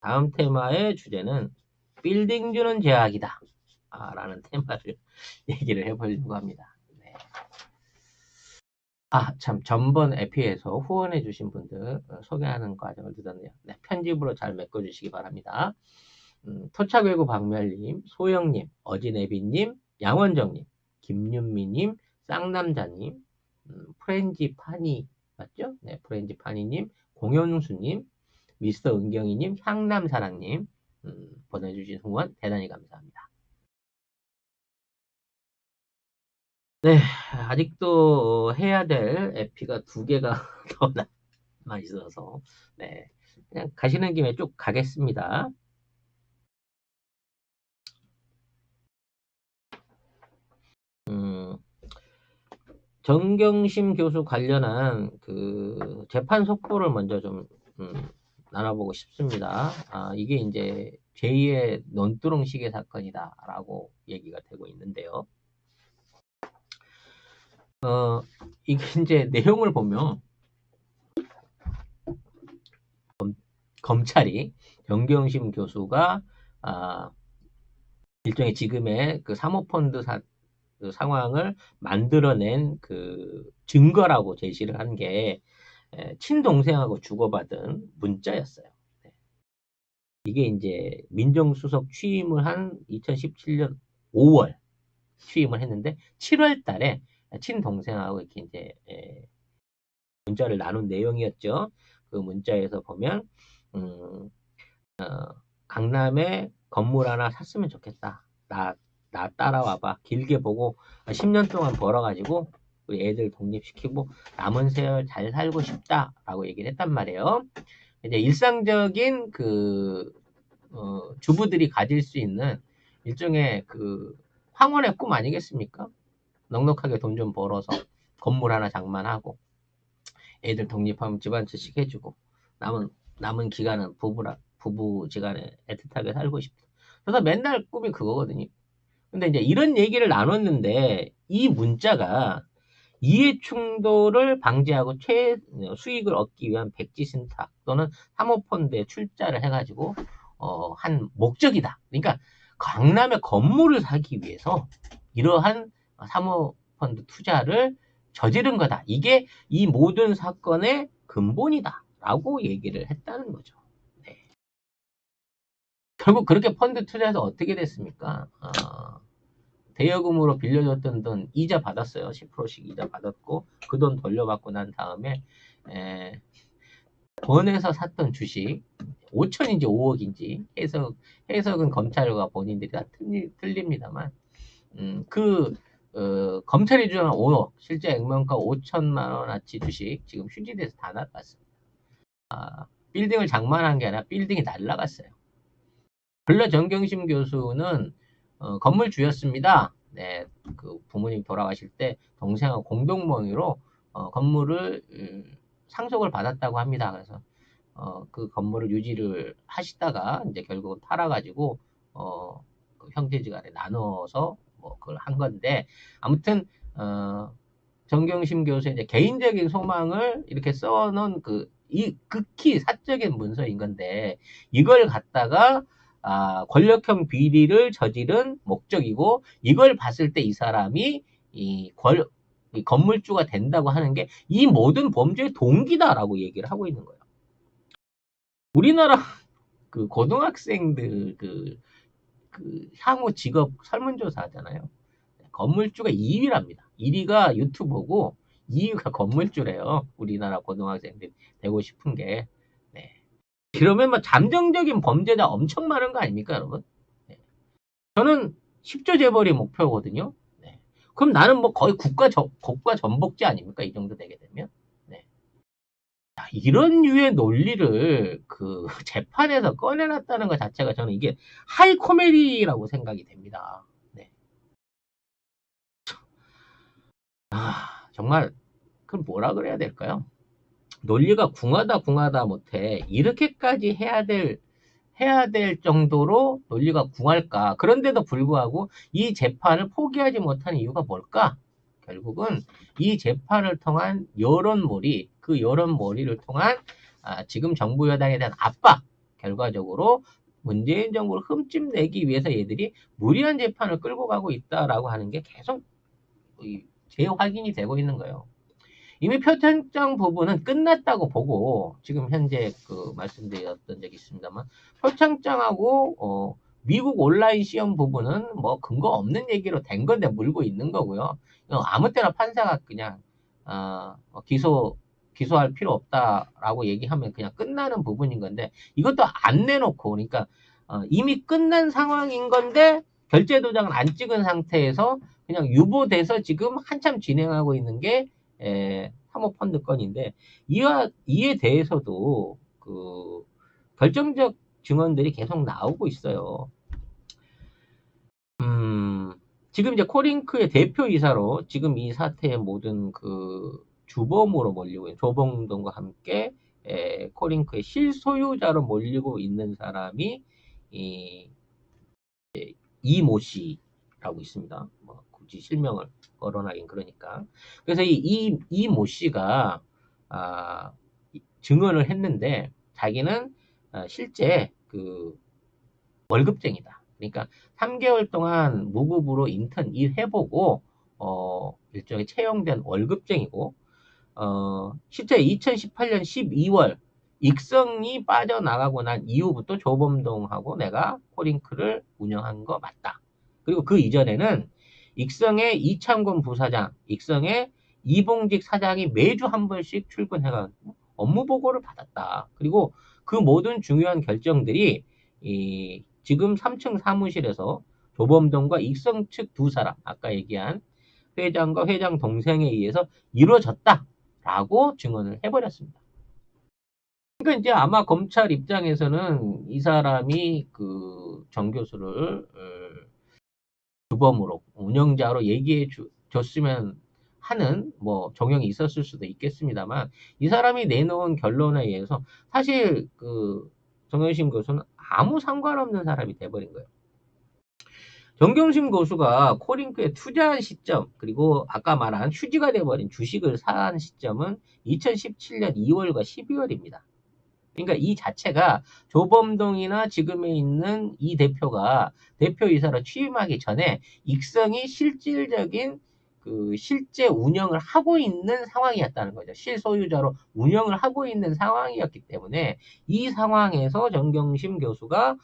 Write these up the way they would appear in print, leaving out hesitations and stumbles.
다음 테마의 주제는 빌딩주는 제약이다. 라는 테마를 얘기를 해보려고 합니다. 네. 참, 전번 에피에서 후원해주신 분들 소개하는 과정을 늦었네요. 네, 편집으로 잘 메꿔주시기 바랍니다. 토착외구 박멸님, 소영님, 어진애비님, 양원정님, 김윤미님, 쌍남자님, 프렌지파니, 맞죠? 네, 프렌지파니님, 공연수님, 미스터 은경이님, 향남사랑님, 보내주신 후원 대단히 감사합니다. 네, 아직도 해야 될 에피가 두 개가 더 남아 있어서, 네, 그냥 가시는 김에 쭉 가겠습니다. 음, 정경심 교수 관련한 그 재판 속보를 먼저 좀 나눠보고 싶습니다. 이게 이제 제2의 논두렁 시계 사건이다라고 얘기가 되고 있는데요. 이게 이제 내용을 보면 검찰이 정경심 교수가 일종의 지금의 그 사모펀드 그 상황을 만들어낸 그 증거라고 제시를 한 게 친동생하고 주고받은 문자였어요. 네. 이게 이제 민정수석 취임을 한 2017년 5월 취임을 했는데 7월 달에 친동생하고 이렇게 이제 문자를 나눈 내용이었죠. 그 문자에서 보면 음, 강남에 건물 하나 샀으면 좋겠다. 나 따라와봐. 길게 보고 10년 동안 벌어가지고 우리 애들 독립시키고 남은 세월 잘 살고 싶다라고 얘기를 했단 말이에요. 이제 일상적인 그 주부들이 가질 수 있는 일종의 그 황혼의 꿈 아니겠습니까? 넉넉하게 돈 좀 벌어서 건물 하나 장만하고 애들 독립하면 집안채식 해주고 남은 남은 기간은 부부지간에 애틋하게 살고 싶다. 그래서 맨날 꿈이 그거거든요. 근데 이제 이런 얘기를 나눴는데 이 문자가 이해 충돌을 방지하고 수익을 얻기 위한 백지 신탁 또는 사모펀드에 출자를 해가지고 한 목적이다. 그러니까 강남에 건물을 사기 위해서 이러한 사모펀드 투자를 저지른 거다. 이게 이 모든 사건의 근본이다라고 얘기를 했다는 거죠. 네. 결국 그렇게 펀드 투자해서 어떻게 됐습니까? 대여금으로 빌려줬던 돈 이자 받았어요. 10%씩 이자 받았고 그 돈 돌려받고 난 다음에 번에서 샀던 주식 5천인지 5억인지 해석은 검찰과 본인들이 다 틀립니다만 그 검찰이 주장한 5억 실제 액면가 5천만 원어치 주식 지금 휴지돼서 다 날랐습니다. 빌딩을 장만한 게 아니라 빌딩이 날라갔어요. 근래 정경심 교수는 건물주였습니다. 네, 그 부모님 돌아가실 때 동생하고 공동 명의로 건물을 상속을 받았다고 합니다. 그래서 그 건물을 유지를 하시다가 이제 결국은 팔아가지고 그 형제지간에 나눠서 뭐 그걸 한 건데 아무튼 정경심 교수의 이제 개인적인 소망을 이렇게 써놓은 이 극히 사적인 문서인 건데 이걸 갖다가 권력형 비리를 저지른 목적이고 이걸 봤을 때 이 사람이 이 건물주가 된다고 하는 게 이 모든 범죄의 동기다라고 얘기를 하고 있는 거예요. 우리나라 그 고등학생들 그 향후 직업 설문조사 하잖아요. 건물주가 2위랍니다. 1위가 유튜버고 2위가 건물주래요. 우리나라 고등학생들 되고 싶은 게. 네. 그러면 뭐 잠정적인 범죄자 엄청 많은 거 아닙니까, 여러분? 네. 저는 10조 재벌이 목표거든요. 네. 그럼 나는 뭐 거의 국가 전복자 아닙니까? 이 정도 되게 되면. 네. 이런 류의 논리를 그 재판에서 꺼내놨다는 것 자체가 저는 이게 하이 코미디라고 생각이 됩니다. 네. 정말 그럼 뭐라 그래야 될까요? 논리가 궁하다 못해 이렇게까지 해야 될 정도로 논리가 궁할까? 그런데도 불구하고 이 재판을 포기하지 못하는 이유가 뭘까? 결국은 이 재판을 통한 여론몰이, 그 여론몰이를 통한 지금 정부 여당에 대한 압박, 결과적으로 문재인 정부를 흠집내기 위해서 얘들이 무리한 재판을 끌고 가고 있다라고 하는 게 계속 재확인이 되고 있는 거예요. 이미 표창장 부분은 끝났다고 보고 지금 현재 그 말씀드렸던 적이 있습니다만 표창장하고 미국 온라인 시험 부분은 뭐 근거 없는 얘기로 된 건데 물고 있는 거고요. 아무 때나 판사가 그냥 기소할 필요 없다라고 얘기하면 그냥 끝나는 부분인 건데 이것도 안 내놓고 그러니까 이미 끝난 상황인 건데 결제 도장을 안 찍은 상태에서 그냥 유보돼서 지금 한참 진행하고 있는 게 사모펀드 건인데 이에 대해서도 그 결정적 증언들이 계속 나오고 있어요. 지금 이제 코링크의 대표이사로 지금 이 사태의 모든 그 주범으로 몰리고 있는 조봉동과 함께 코링크의 실소유자로 몰리고 있는 사람이 이모 씨라고 있습니다. 뭐 굳이 실명을 거론하긴 그러니까. 그래서 이모 씨가 증언을 했는데 자기는 실제 그 월급쟁이다. 그러니까 3개월 동안 무급으로 인턴 일해보고 일종의 채용된 월급쟁이고 실제 2018년 12월 익성이 빠져나가고 난 이후부터 조범동하고 내가 코링크를 운영한 거 맞다. 그리고 그 이전에는 익성의 이창권 부사장, 익성의 이봉직 사장이 매주 한 번씩 출근해가지고 업무 보고를 받았다. 그리고 그 모든 중요한 결정들이 지금 3층 사무실에서 조범동과 익성 측 두 사람, 아까 얘기한 회장과 회장 동생에 의해서 이루어졌다라고 증언을 해버렸습니다. 그러니까 이제 아마 검찰 입장에서는 이 사람이 그 정 교수를 주범으로 운영자로 얘기해 줬으면 하는 뭐 정형이 있었을 수도 있겠습니다만 이 사람이 내놓은 결론에 의해서 사실 그 정경심 교수는 아무 상관없는 사람이 돼버린 거예요. 정경심 교수가 코링크에 투자한 시점 그리고 아까 말한 휴지가 돼버린 주식을 산 시점은 2017년 2월과 12월입니다. 그러니까 이 자체가 조범동이나 지금에 있는 이 대표가 대표이사로 취임하기 전에 익성이 실질적인 그 실제 운영을 하고 있는 상황이었다는 거죠. 실소유자로 운영을 하고 있는 상황이었기 때문에 이 상황에서 정경심 교수가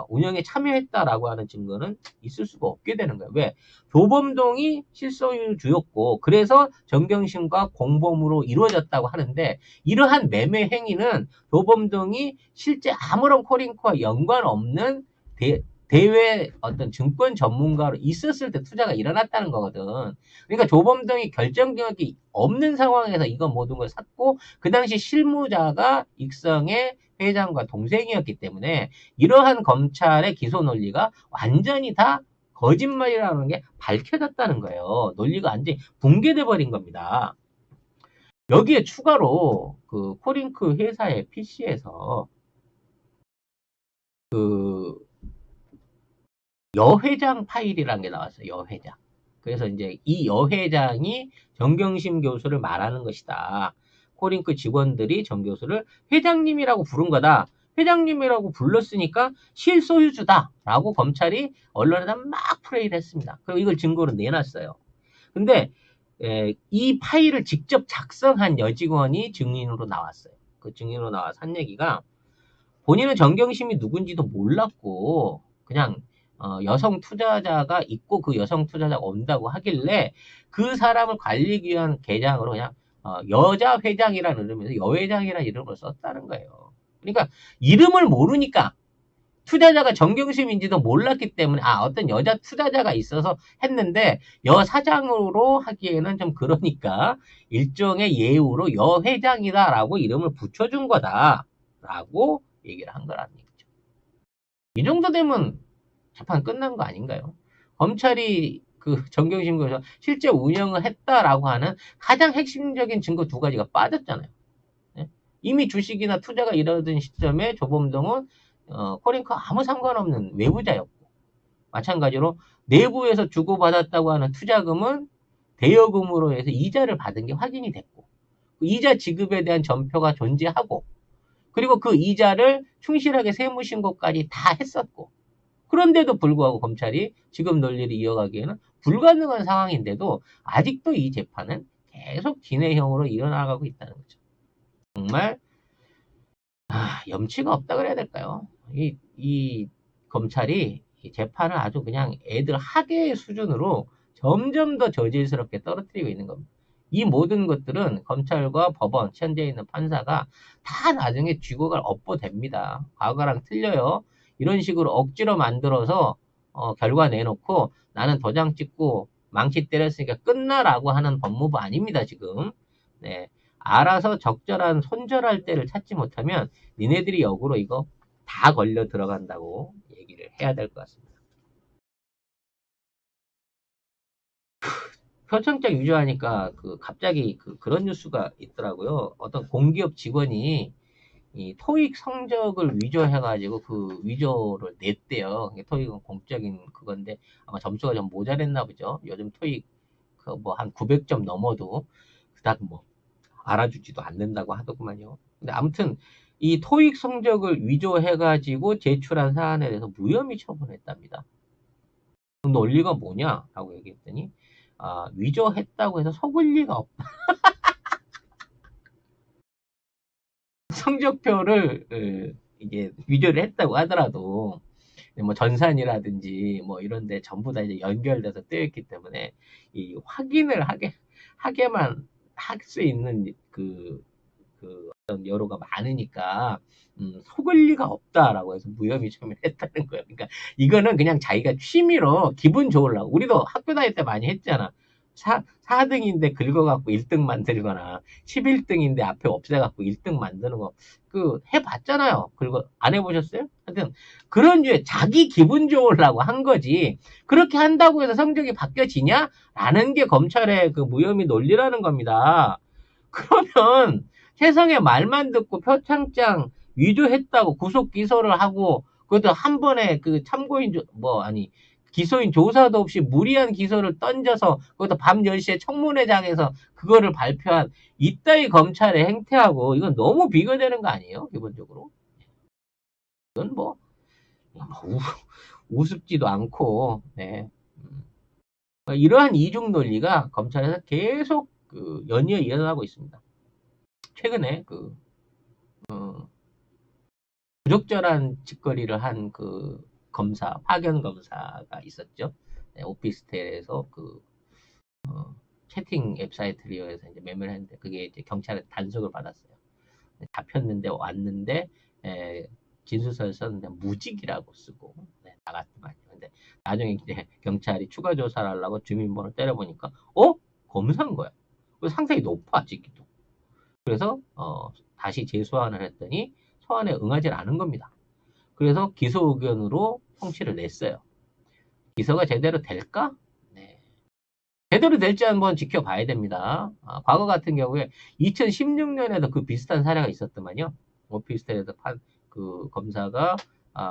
운영에 참여했다라고 하는 증거는 있을 수가 없게 되는 거예요. 왜? 조범동이 실소유주였고 그래서 정경심과 공범으로 이루어졌다고 하는데 이러한 매매 행위는 조범동이 실제 아무런 코링크와 연관 없는 대외 어떤 증권 전문가로 있었을 때 투자가 일어났다는 거거든. 그러니까 조범동이 결정력이 없는 상황에서 이건 모든 걸 샀고 그 당시 실무자가 익성의 회장과 동생이었기 때문에 이러한 검찰의 기소 논리가 완전히 다 거짓말이라는 게 밝혀졌다는 거예요. 논리가 완전히 붕괴돼 버린 겁니다. 여기에 추가로 그 코링크 회사의 PC에서 그 여회장 파일이라는 게 나왔어요. 여회장. 그래서 이제 이 여회장이 정경심 교수를 말하는 것이다. 코링크 직원들이 정 교수를 회장님이라고 부른 거다. 회장님이라고 불렀으니까 실소유주다. 라고 검찰이 언론에다 막 프레이를 했습니다. 그리고 이걸 증거로 내놨어요. 근데 이 파일을 직접 작성한 여직원이 증인으로 나왔어요. 그 증인으로 나와서 한 얘기가 본인은 정경심이 누군지도 몰랐고 그냥 여성 투자자가 있고 그 여성 투자자가 온다고 하길래 그 사람을 관리하기 위한 계장으로 그냥 여자 회장이라는 이름에서 여회장이라는 이름을 썼다는 거예요. 그러니까 이름을 모르니까 투자자가 정경심인지도 몰랐기 때문에 어떤 여자 투자자가 있어서 했는데 여사장으로 하기에는 좀 그러니까 일종의 예우로 여회장이다라고 이름을 붙여준 거다라고 얘기를 한 거라는 얘기죠. 이 정도 되면 재판 끝난 거 아닌가요? 검찰이 그 정경심 교수 실제 운영을 했다라고 하는 가장 핵심적인 증거 두 가지가 빠졌잖아요. 네? 이미 주식이나 투자가 이루어진 시점에 조범동은 코링크 아무 상관없는 외부자였고 마찬가지로 내부에서 주고받았다고 하는 투자금은 대여금으로 해서 이자를 받은 게 확인이 됐고 그 이자 지급에 대한 전표가 존재하고 그리고 그 이자를 충실하게 세무신고까지 다 했었고. 그런데도 불구하고 검찰이 지금 논리를 이어가기에는 불가능한 상황인데도 아직도 이 재판은 계속 진행형으로 일어나가고 있다는 거죠. 정말 염치가 없다 그래야 될까요? 이 검찰이 이 재판을 아주 그냥 애들 학예 수준으로 점점 더 저질스럽게 떨어뜨리고 있는 겁니다. 이 모든 것들은 검찰과 법원, 현재 있는 판사가 다 나중에 쥐고갈 업보됩니다. 과거랑 틀려요. 이런 식으로 억지로 만들어서 결과 내놓고 나는 도장 찍고 망치 때렸으니까 끝나라고 하는 법무부 아닙니다, 지금. 네. 알아서 적절한 손절할 때를 찾지 못하면 니네들이 역으로 이거 다 걸려 들어간다고 얘기를 해야 될 것 같습니다. 표창장 위조하니까 갑자기 그런 뉴스가 있더라고요. 어떤 공기업 직원이 이 토익 성적을 위조해가지고 그 위조를 냈대요. 토익은 공적인 그건데 아마 점수가 좀 모자랬나 보죠. 요즘 토익 뭐 한 900점 넘어도 그닥 뭐 알아주지도 않는다고 하더구만요. 근데 아무튼 이 토익 성적을 위조해가지고 제출한 사안에 대해서 무혐의 처분했답니다. 논리가 뭐냐라고 얘기했더니 위조했다고 해서 속을 리가 없다. 성적표를 이게 위조를 했다고 하더라도 뭐 전산이라든지 뭐 이런데 전부 다 이제 연결돼서 뜨였기 때문에 이 확인을 하게만 할 수 있는 어떤 여로가 많으니까 속을 리가 없다라고 해서 무혐의 처분을 했다는 거예요. 그러니까 이거는 그냥 자기가 취미로 기분 좋으려고. 우리도 학교 다닐 때 많이 했잖아. 4등인데 긁어갖고 1등 만들거나 11등인데 앞에 없애갖고 1등 만드는 거 해봤잖아요. 그리고 안 해보셨어요? 하여튼 그런 류의 자기 기분 좋으려고 한 거지. 그렇게 한다고 해서 성적이 바뀌어지냐? 라는 게 검찰의 그 무혐의 논리라는 겁니다. 그러면 세상에 말만 듣고 표창장 위조했다고 구속 기소를 하고 그것도 한 번에 그 참고인 기소인 조사도 없이 무리한 기소를 던져서 그것도 밤 10시에 청문회장에서 그거를 발표한 이따위 검찰의 행태하고 이건 너무 비교되는 거 아니에요? 기본적으로. 이건 우습지도 않고 네. 이러한 이중 논리가 검찰에서 계속 연이어 일어나고 있습니다. 최근에 부적절한 짓거리를 한 파견 검사가 있었죠. 네, 오피스텔에서 채팅 앱 사이트를 이용해서 이제 매매를 했는데 그게 이제 경찰에 단속을 받았어요. 잡혔는데 왔는데 진술서를 썼는데 무직이라고 쓰고 나갔더만요. 근데 나중에 이제 경찰이 추가 조사를 하려고 주민번호를 때려보니까 검사인 거야. 상당히 높아 아직도. 그래서 다시 재소환을 했더니 소환에 응하지 않은 겁니다. 그래서 기소 의견으로 송치를 냈어요. 기소가 제대로 될까? 네. 제대로 될지 한번 지켜봐야 됩니다. 과거 같은 경우에 2016년에도 그 비슷한 사례가 있었더만요. 오피스텔에서 그 검사가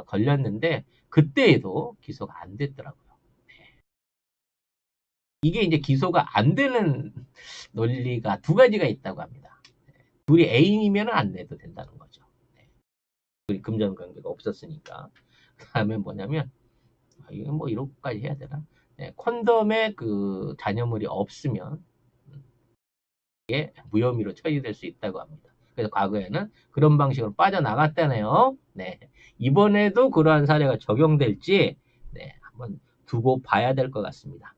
걸렸는데 그때에도 기소가 안 됐더라고요. 네. 이게 이제 기소가 안 되는 논리가 두 가지가 있다고 합니다. 둘이 애인이면 안 내도 된다는 거죠. 둘이 금전 관계가 없었으니까. 그 다음에 뭐냐면 이건 뭐 이렇게까지 해야 되나? 네, 콘돔에 그 잔여물이 없으면 이게 무혐의로 처리될 수 있다고 합니다. 그래서 과거에는 그런 방식으로 빠져나갔다네요. 네, 이번에도 그러한 사례가 적용될지 한번 두고 봐야 될 것 같습니다.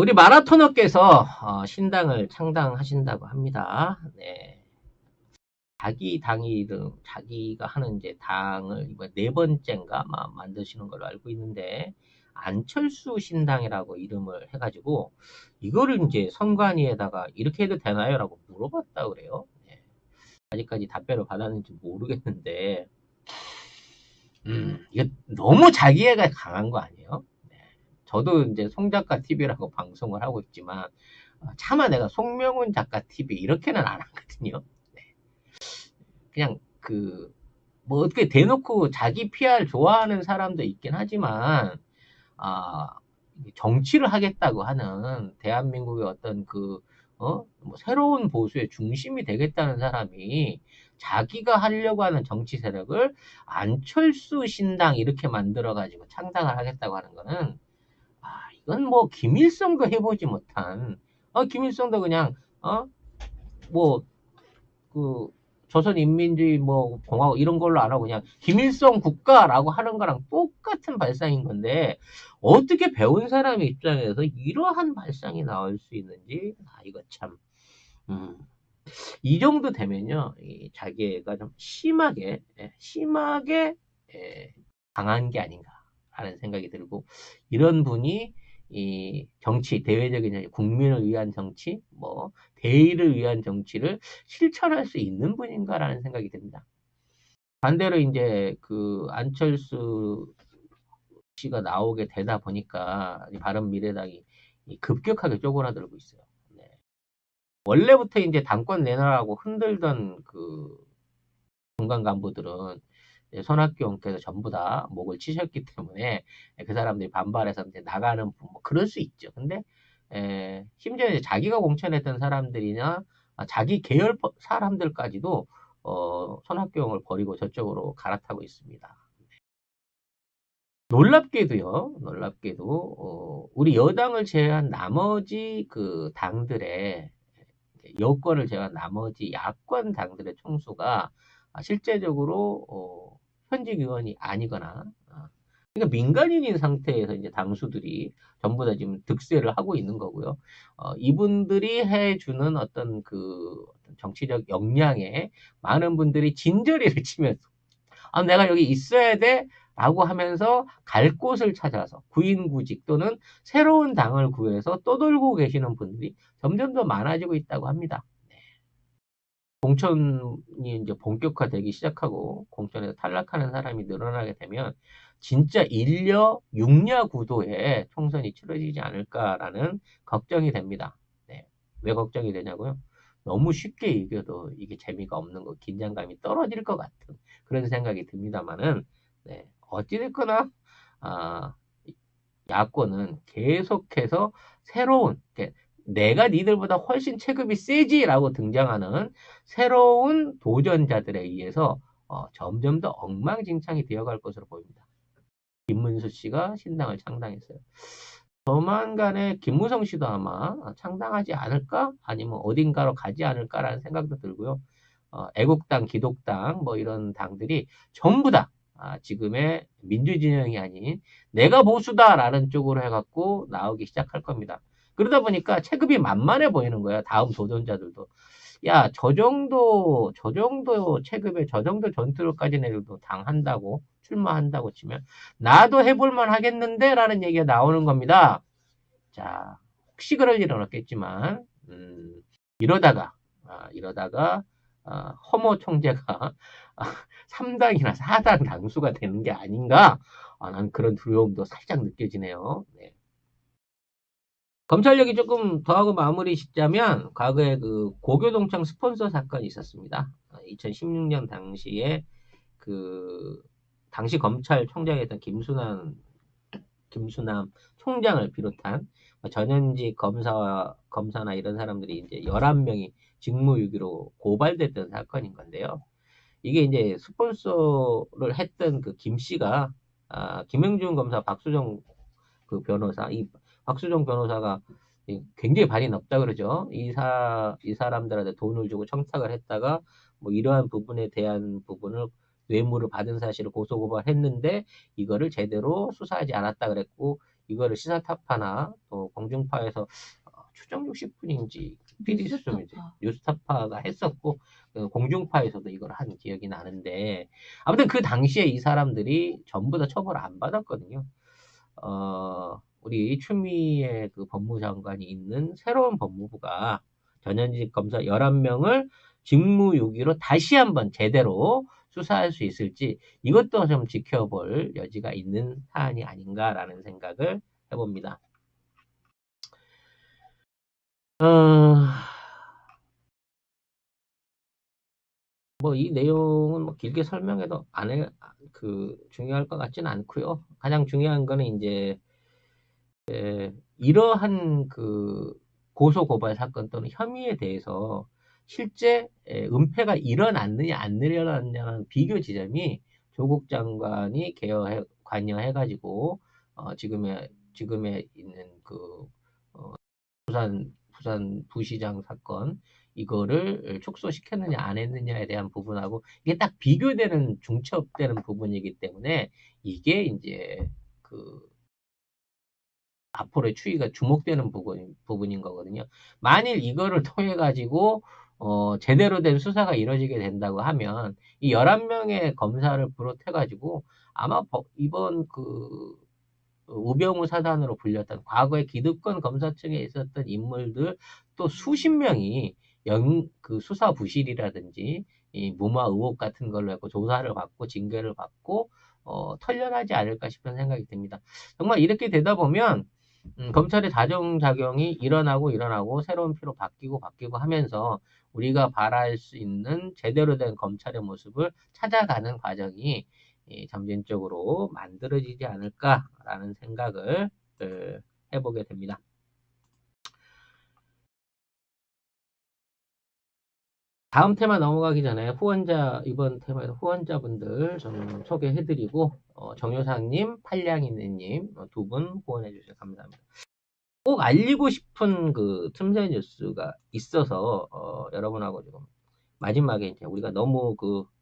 우리 마라토너께서 신당을 창당하신다고 합니다. 네. 자기가 하는 이제 당을 이번 네 번째인가 만드시는 걸로 알고 있는데 안철수 신당이라고 이름을 해가지고 이거를 이제 선관위에다가 이렇게 해도 되나요?라고 물어봤다 그래요. 네. 아직까지 답변을 받았는지 모르겠는데 이게 너무 자기애가 강한 거 아니에요? 네. 저도 이제 송작가 TV라고 방송을 하고 있지만 차마 내가 송명훈 작가 TV 이렇게는 안 하거든요. 그냥 뭐 어떻게 대놓고 자기 PR 좋아하는 사람도 있긴 하지만 정치를 하겠다고 하는 대한민국의 어떤 뭐 새로운 보수의 중심이 되겠다는 사람이 자기가 하려고 하는 정치 세력을 안철수 신당 이렇게 만들어가지고 창당을 하겠다고 하는 거는, 이건 뭐, 김일성도 해보지 못한, 김일성도 그냥, 뭐, 그, 조선인민주의 뭐 공화국 이런 걸로 안 하고 그냥 김일성 국가라고 하는 거랑 똑같은 발상인 건데 어떻게 배운 사람의 입장에서 이러한 발상이 나올 수 있는지 이거 참 이 정도 되면요 자기가 좀 심하게 강한 게 아닌가 하는 생각이 들고 이런 분이 이 정치 대외적인 국민을 위한 정치 뭐 대의를 위한 정치를 실천할 수 있는 분인가라는 생각이 듭니다. 반대로 이제 그 안철수 씨가 나오게 되다 보니까 바른미래당이 급격하게 쪼그라들고 있어요. 네. 원래부터 이제 당권 내놔라고 흔들던 그 중간 간부들은 손학규 형께서 전부 다 목을 치셨기 때문에 그 사람들이 반발해서 이제 나가는 뭐 그럴 수 있죠. 근데 심지어 이제 자기가 공천했던 사람들이나 자기 계열 사람들까지도 손학규 형을 버리고 저쪽으로 갈아타고 있습니다. 놀랍게도 우리 여당을 제외한 나머지 그 당들의 여권을 제외한 나머지 야권 당들의 총수가 실제적으로 현직 의원이 아니거나 그러니까 민간인인 상태에서 이제 당수들이 전부 다 지금 득세를 하고 있는 거고요. 이분들이 해주는 어떤 그 정치적 역량에 많은 분들이 진저리를 치면서 내가 여기 있어야 돼 라고 하면서 갈 곳을 찾아서 구인구직 또는 새로운 당을 구해서 떠돌고 계시는 분들이 점점 더 많아지고 있다고 합니다. 공천이 이제 본격화되기 시작하고 공천에서 탈락하는 사람이 늘어나게 되면 진짜 일려 육려 구도의 총선이 치러지지 않을까라는 걱정이 됩니다. 네. 왜 걱정이 되냐고요? 너무 쉽게 이겨도 이게 재미가 없는 거, 긴장감이 떨어질 것 같은 그런 생각이 듭니다만은 네. 어찌됐거나 아, 야권은 계속해서 새로운 내가 니들보다 훨씬 체급이 세지라고 등장하는 새로운 도전자들에 의해서 점점 더 엉망진창이 되어갈 것으로 보입니다. 김문수 씨가 신당을 창당했어요. 조만간에 김무성 씨도 아마 창당하지 않을까? 아니면 어딘가로 가지 않을까라는 생각도 들고요. 애국당, 기독당 뭐 이런 당들이 전부 다 지금의 민주진영이 아닌 내가 보수다라는 쪽으로 해갖고 나오기 시작할 겁니다. 그러다 보니까 체급이 만만해 보이는 거야. 다음 도전자들도. 야, 저 정도 체급에 저 정도 전투력까지 내려도 당한다고, 출마한다고 치면, 나도 해볼만 하겠는데? 라는 얘기가 나오는 겁니다. 자, 혹시 그럴 일은 없겠지만, 이러다가, 허모 총재가 3당이나 4당 당수가 되는 게 아닌가? 난 그런 두려움도 살짝 느껴지네요. 네. 검찰 얘기 조금 더 하고 마무리 짓자면 과거에 그 고교동창 스폰서 사건이 있었습니다. 2016년 당시에 그 당시 검찰총장이었던 김수남 총장을 비롯한 전현직 검사나 이런 사람들이 이제 11명이 직무유기로 고발됐던 사건인 건데요. 이게 이제 스폰서를 했던 그 김 씨가 김영준 검사, 박수정 그 변호사, 이 박수정 변호사가 굉장히 발이 높다 그러죠. 이 사람들한테 돈을 주고 청탁을 했다가 뭐 이러한 부분에 대한 부분을 뇌물을 받은 사실을 고소고발했는데 이거를 제대로 수사하지 않았다 그랬고 이거를 시사타파나 또 공중파에서 추정 60분인지 PD 수준인지 뉴스타파가 했었고 공중파에서도 이걸 한 기억이 나는데 아무튼 그 당시에 이 사람들이 전부 다 처벌을 안 받았거든요. 우리 추미애 그 법무장관이 있는 새로운 법무부가 전현직 검사 11명을 직무유기로 다시 한번 제대로 수사할 수 있을지 이것도 좀 지켜볼 여지가 있는 사안이 아닌가라는 생각을 해봅니다. 뭐 이 내용은 뭐 길게 설명해도 중요할 것 같지는 않고요. 가장 중요한 거는 이제 이러한 그 고소 고발 사건 또는 혐의에 대해서 실제 은폐가 일어났느냐 안 일어났느냐는 비교 지점이 조국 장관이 관여해가지고 지금에 있는 그 부산 부시장 사건 이거를 축소시켰느냐 안 했느냐에 대한 부분하고 이게 딱 비교되는 중첩되는 부분이기 때문에 이게 이제 그 앞으로의 추이가 주목되는 부분인 거거든요. 만일 이거를 통해 가지고 제대로 된 수사가 이루어지게 된다고 하면 이 11명의 검사를 비롯해 가지고 아마 이번 그 우병우 사단으로 불렸던 과거의 기득권 검사층에 있었던 인물들 또 수십 명이 그 수사 부실이라든지 이 무마 의혹 같은 걸로 해고 조사를 받고 징계를 받고 털려나지 않을까 싶은 생각이 듭니다. 정말 이렇게 되다 보면 검찰의 자정작용이 일어나고 새로운 피로 바뀌고 하면서 우리가 바랄 수 있는 제대로 된 검찰의 모습을 찾아가는 과정이 점진적으로 만들어지지 않을까라는 생각을 해보게 됩니다. 다음 테마 넘어가기 전에 이번 테마에서 후원자분들 좀 소개해드리고, 정효상님, 팔량이네님 두 분 후원해주셔서 감사합니다. 꼭 알리고 싶은 그 틈새 뉴스가 있어서, 여러분하고 지금 마지막에 이제 우리가 너무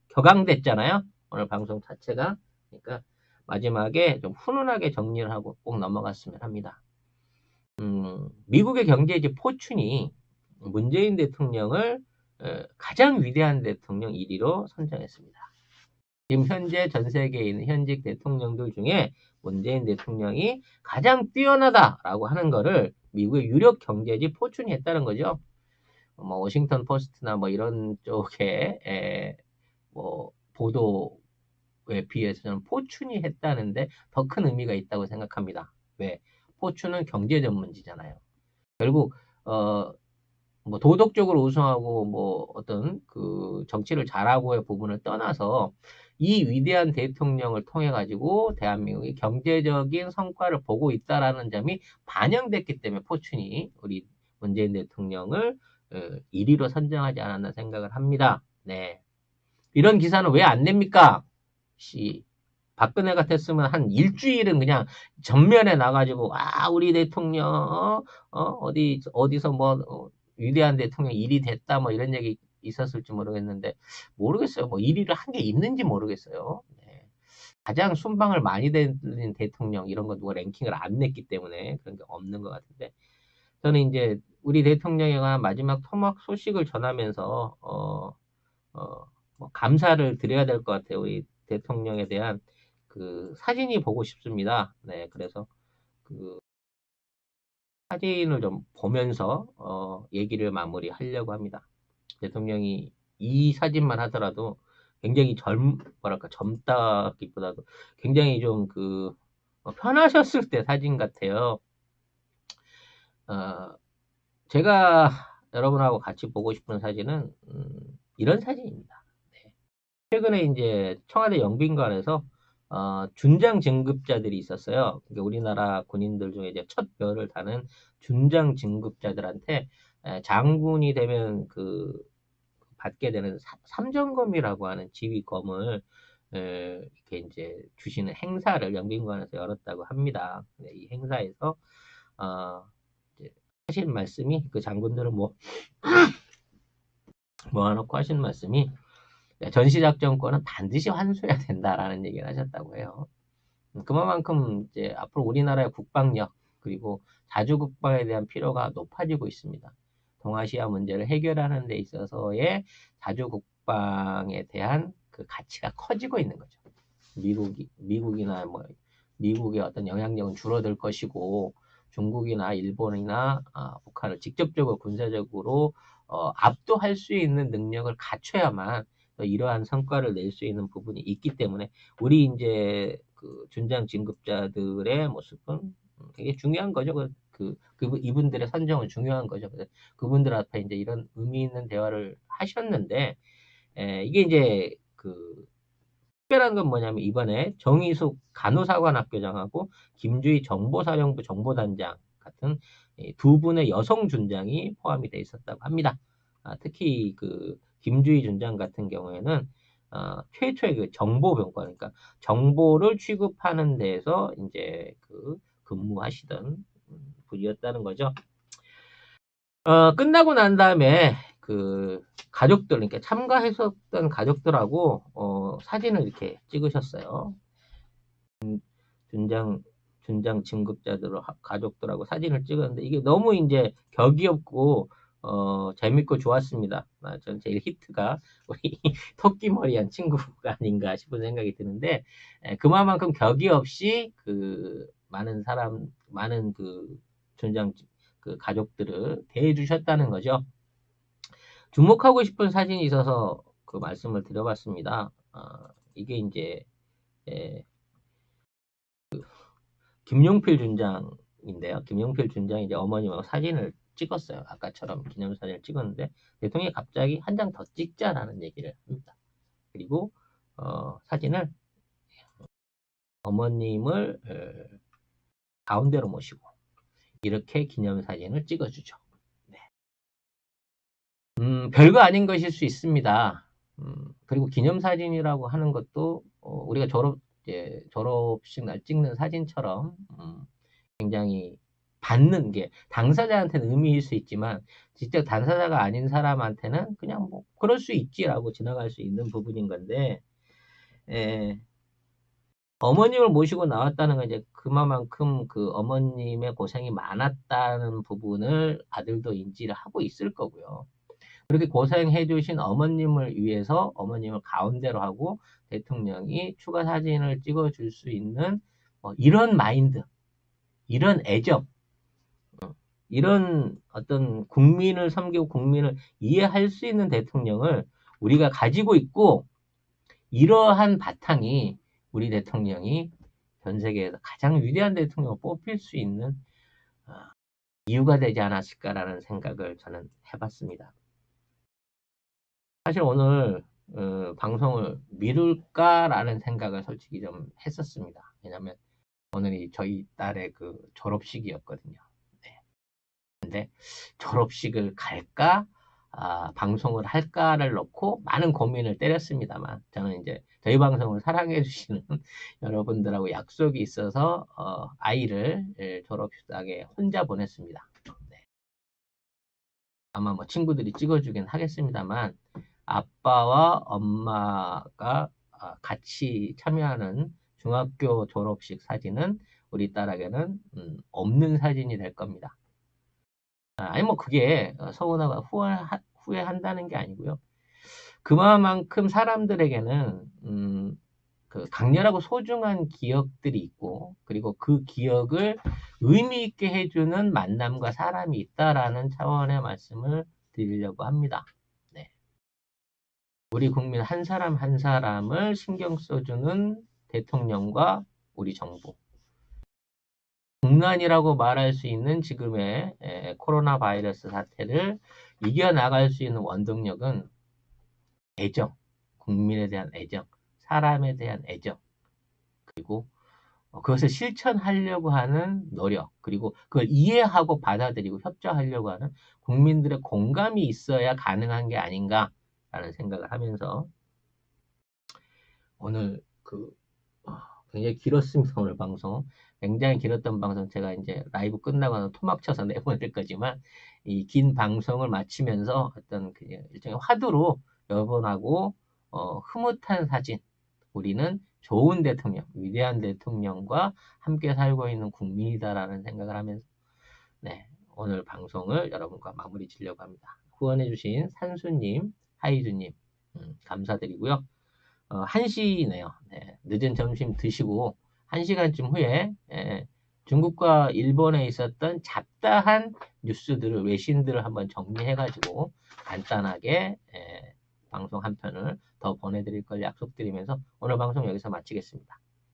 격앙됐잖아요. 오늘 방송 자체가. 그러니까 마지막에 좀 훈훈하게 정리를 하고 꼭 넘어갔으면 합니다. 미국의 경제지 포춘이 문재인 대통령을 가장 위대한 대통령 1위로 선정했습니다. 지금 현재 전 세계에 있는 현직 대통령들 중에 문재인 대통령이 가장 뛰어나다라고 하는 거를 미국의 유력 경제지 포춘이 했다는 거죠. 뭐 워싱턴 포스트나 뭐 이런 쪽에 뭐 보도에 비해서 저는 포춘이 했다는데 더 큰 의미가 있다고 생각합니다. 왜? 포춘은 경제 전문지잖아요. 결국 뭐 도덕적으로 우승하고 뭐 어떤 그 정치를 잘하고의 부분을 떠나서 이 위대한 대통령을 통해 가지고 대한민국이 경제적인 성과를 보고 있다라는 점이 반영됐기 때문에 포춘이 우리 문재인 대통령을 1위로 선정하지 않았나 생각을 합니다. 네. 이런 기사는 왜 안 냅니까? 박근혜 같았으면 한 일주일은 그냥 전면에 나가지고 우리 대통령 어디서 뭐 위대한 대통령 1위 됐다 뭐 이런 얘기 있었을지 모르겠어요. 뭐 1위를 한 게 있는지 모르겠어요. 네. 가장 순방을 많이 된 대통령 이런 거 누가 랭킹을 안 냈기 때문에 그런 게 없는 것 같은데 저는 이제 우리 대통령에 관한 마지막 토막 소식을 전하면서 뭐 감사를 드려야 될 것 같아요. 우리 대통령에 대한 그 사진이 보고 싶습니다. 네, 그래서 그 사진을 좀 보면서 얘기를 마무리하려고 합니다. 대통령이 이 사진만 하더라도 굉장히 젊다기보다도 굉장히 좀 편하셨을 때 사진 같아요. 제가 여러분하고 같이 보고 싶은 사진은 이런 사진입니다. 네. 최근에 이제 청와대 영빈관에서 준장 진급자들이 있었어요. 그러니까 우리나라 군인들 중에 이제 첫 별을 다는 준장 진급자들한테 장군이 되면 받게 되는 삼정검이라고 하는 지휘검을 이렇게 이제 주시는 행사를 영빈관에서 열었다고 합니다. 이 행사에서 이제 하신 말씀이 그 장군들은 모아놓고 하신 말씀이 전시작전권은 반드시 환수해야 된다라는 얘기를 하셨다고 해요. 그만큼 이제 앞으로 우리나라의 국방력 그리고 자주국방에 대한 필요가 높아지고 있습니다. 동아시아 문제를 해결하는 데 있어서의 자주국방에 대한 그 가치가 커지고 있는 거죠. 미국이나 미국의 어떤 영향력은 줄어들 것이고 중국이나 일본이나 북한을 직접적으로 군사적으로 압도할 수 있는 능력을 갖춰야만 이러한 성과를 낼 수 있는 부분이 있기 때문에 우리 이제 준장 진급자들의 모습은 되게 중요한 거죠. 이분들의 선정은 중요한 거죠. 그분들 앞에 이제 이런 의미 있는 대화를 하셨는데 이게 이제 특별한 건 뭐냐면 이번에 정의숙 간호사관학교장하고 김주희 정보사령부 정보단장 같은 두 분의 여성 준장이 포함이 돼 있었다고 합니다. 특히 그 김주희 준장 같은 경우에는 최초의 그 정보병과, 그러니까 정보를 취급하는 데서 이제 그 근무하시던 분이었다는 거죠. 끝나고 난 다음에 그 가족들, 그러니까 참가했었던 가족들하고 사진을 이렇게 찍으셨어요. 준장 진급자들 가족들하고 사진을 찍었는데 이게 너무 이제 격이 없고 재밌고 좋았습니다. 전 제일 히트가 우리 토끼머리한 친구가 아닌가 싶은 생각이 드는데, 그만큼 격이 없이 그 많은 그 준장 그 가족들을 대해 주셨다는 거죠. 주목하고 싶은 사진이 있어서 그 말씀을 드려봤습니다. 이게 이제 김용필 준장인데요. 김용필 준장이 이제 어머님하고 사진을 찍었어요. 아까처럼 기념사진을 찍었는데 대통령이 갑자기 한 장 더 찍자라는 얘기를 합니다. 그리고 사진을 어머님을 가운데로 모시고 이렇게 기념사진을 찍어주죠. 네. 별거 아닌 것일 수 있습니다. 그리고 기념사진이라고 하는 것도 우리가 졸업식 날 찍는 사진처럼 굉장히 받는 게 당사자한테는 의미일 수 있지만 직접 당사자가 아닌 사람한테는 그냥 뭐 그럴 수 있지라고 지나갈 수 있는 부분인 건데, 어머님을 모시고 나왔다는 건 이제 그만큼 그 어머님의 고생이 많았다는 부분을 아들도 인지를 하고 있을 거고요. 그렇게 고생해 주신 어머님을 위해서 어머님을 가운데로 하고 대통령이 추가 사진을 찍어 줄 수 있는 이런 마인드, 이런 애정, 이런 어떤 국민을 섬기고 국민을 이해할 수 있는 대통령을 우리가 가지고 있고, 이러한 바탕이 우리 대통령이 전 세계에서 가장 위대한 대통령을 뽑힐 수 있는 이유가 되지 않았을까라는 생각을 저는 해봤습니다. 사실 오늘 방송을 미룰까라는 생각을 솔직히 좀 했었습니다. 왜냐면 오늘이 저희 딸의 그 졸업식이었거든요. 네. 근데 졸업식을 갈까, 방송을 할까를 놓고 많은 고민을 때렸습니다만, 저는 이제 저희 방송을 사랑해 주시는 여러분들하고 약속이 있어서 아이를 졸업식장에 혼자 보냈습니다. 네. 아마 뭐 친구들이 찍어주긴 하겠습니다만 아빠와 엄마가 같이 참여하는 중학교 졸업식 사진은 우리 딸에게는 없는 사진이 될 겁니다. 아니 뭐 그게 서운하고 후회한다는 게 아니고요. 그만큼 사람들에게는 그 강렬하고 소중한 기억들이 있고, 그리고 그 기억을 의미 있게 해주는 만남과 사람이 있다라는 차원의 말씀을 드리려고 합니다. 네. 우리 국민 한 사람 한 사람을 신경 써주는 대통령과 우리 정부, 국난이라고 말할 수 있는 지금의 코로나 바이러스 사태를 이겨나갈 수 있는 원동력은 애정, 국민에 대한 애정, 사람에 대한 애정, 그리고 그것을 실천하려고 하는 노력, 그리고 그걸 이해하고 받아들이고 협조하려고 하는 국민들의 공감이 있어야 가능한 게 아닌가라는 생각을 하면서 오늘 굉장히 길었습니다. 오늘 방송 굉장히 길었던 방송, 제가 이제 라이브 끝나고 토막 쳐서 내보낼 거지만 이 긴 방송을 마치면서 어떤 일종의 화두로 여러분하고 흐뭇한 사진, 우리는 좋은 대통령, 위대한 대통령과 함께 살고 있는 국민이다라는 생각을 하면서 오늘 방송을 여러분과 마무리 지려고 합니다. 후원해주신 산수님, 하이주님 감사드리고요. 1시네요. 늦은 점심 드시고 1시간쯤 후에 중국과 일본에 있었던 잡다한 뉴스들을, 외신들을 한번 정리해가지고 간단하게 방송 한 편을 더 보내드릴 걸 약속드리면서 오늘 방송 여기서 마치겠습니다.